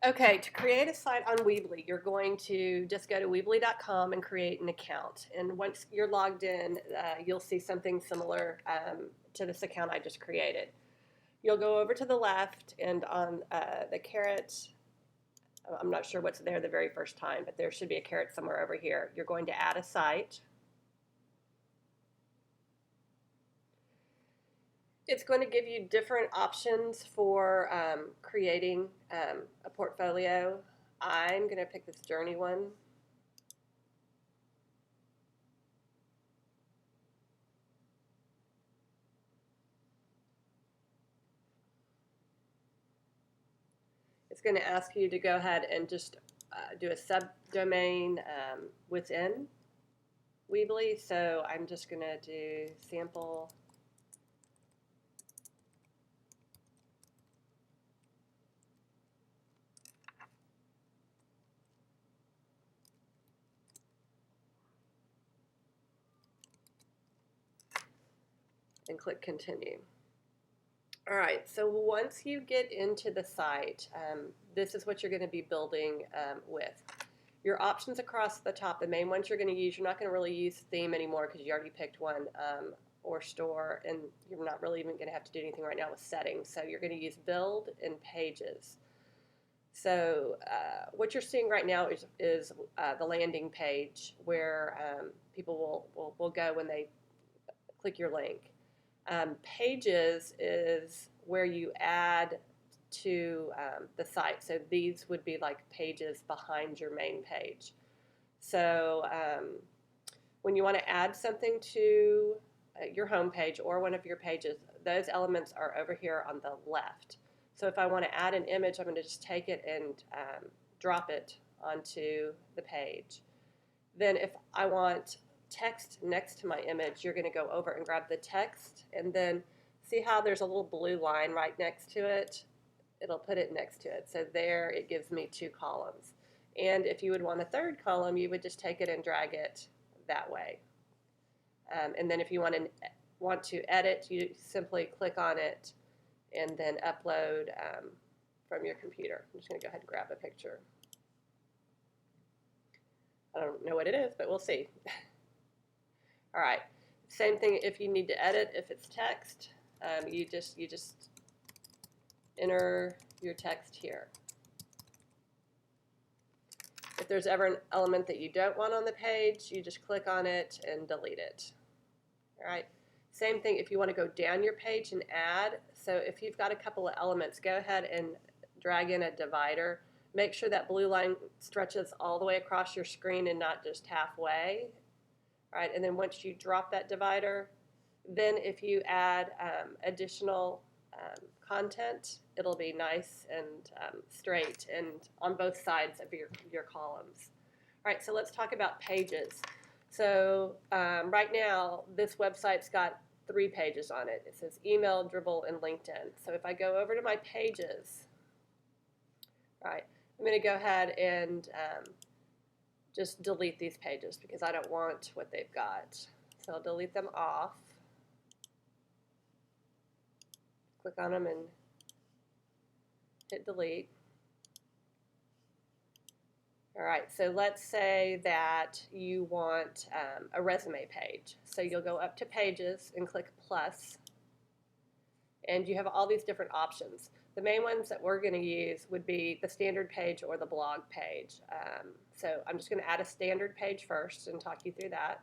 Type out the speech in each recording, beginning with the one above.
Okay, to create a site on Weebly, you're going to just go to Weebly.com and create an account. And once you're logged in, you'll see something similar to this account I just created. You'll go over to the left, and on the caret, I'm not sure what's there the very first time, but there should be a caret somewhere over here. You're going to add a site. It's going to give you different options for creating a portfolio. I'm going to pick this journey one. It's going to ask you to go ahead and just do a subdomain within Weebly. So I'm just going to do sample. And click continue. All right, so once you get into the site, this is what you're going to be building with. Your options across the top, the main ones you're going to use, you're not going to really use theme anymore because you already picked one, or store, and you're not really even going to have to do anything right now with settings. So you're going to use build and pages. So what you're seeing right now is the landing page where people will go when they click your link. Pages is where you add to the site. So these would be like pages behind your main page. So when you want to add something to your home page or one of your pages, those elements are over here on the left. So if I want to add an image, I'm going to just take it and drop it onto the page. Then if I want text next to my image, you're going to go over and grab the text, and then see how there's a little blue line right next to it? It'll put it next to it. So there it gives me two columns. And if you would want a third column, you would just take it and drag it that way. And then if you want to edit, you simply click on it and then upload from your computer. I'm just going to go ahead and grab a picture. I don't know what it is, but we'll see. All right, same thing if you need to edit. If it's text, you just enter your text here. If there's ever an element that you don't want on the page, you just click on it and delete it. All right, same thing if you want to go down your page and add. So if you've got a couple of elements, go ahead and drag in a divider. Make sure that blue line stretches all the way across your screen and not just halfway. All right, and then once you drop that divider, then if you add additional content, it'll be nice and straight and on both sides of your columns. All right, so let's talk about pages. So right now, this website's got 3 pages on it. It says email, Dribble, and LinkedIn. So if I go over to my pages, all right, I'm going to go ahead and just delete these pages because I don't want what they've got. So I'll delete them off. Click on them and hit delete. All right, so let's say that you want a resume page. So you'll go up to pages and click plus, and you have all these different options. The main ones that we're going to use would be the standard page or the blog page. So I'm just going to add a standard page first and talk you through that.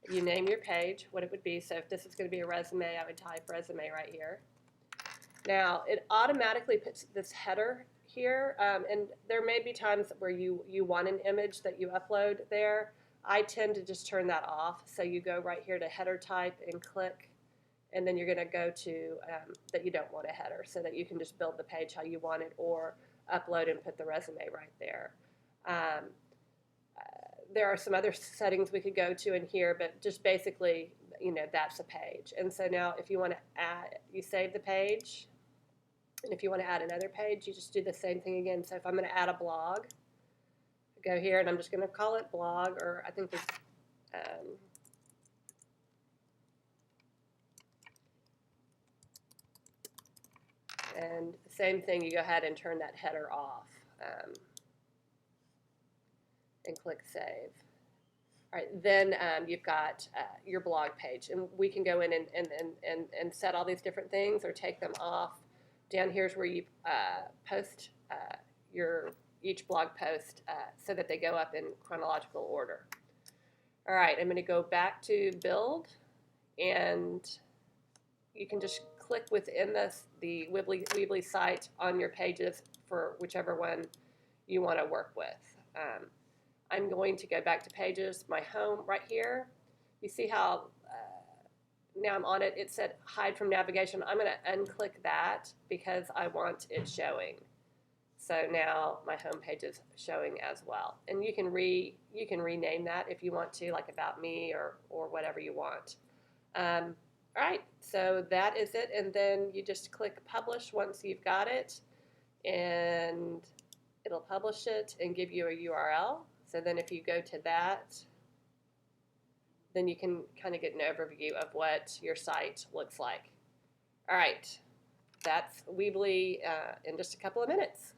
You name your page, what it would be. So if this is going to be a resume, I would type resume right here. Now, it automatically puts this header here, and there may be times where you want an image that you upload there. I tend to just turn that off. So you go right here to header type and click, and then you're going to go to that you don't want a header so that you can just build the page how you want it or upload and put the resume right there. There are some other settings we could go to in here, but just basically, that's a page. And so now if you want to add, you save the page, and if you want to add another page, you just do the same thing again. So if I'm going to add a blog, go here, and I'm just going to call it blog, or I think this, and Same thing, you go ahead and turn that header off and click Save. All right, then you've got your blog page, and we can go in and set all these different things or take them off. Down here's where you post each blog post so that they go up in chronological order. All right, I'm going to go back to Build, and you can just click within the Weebly site on your pages for whichever one you want to work with. I'm going to go back to Pages, my home right here. You see how now I'm on it. It said hide from navigation. I'm going to unclick that because I want it showing. So now my home page is showing as well. And you can rename that if you want to, like About Me or whatever you want. All right, so that is it. And then you just click Publish once you've got it, and it'll publish it and give you a URL. So then if you go to that, then you can kind of get an overview of what your site looks like. All right, that's Weebly in just a couple of minutes.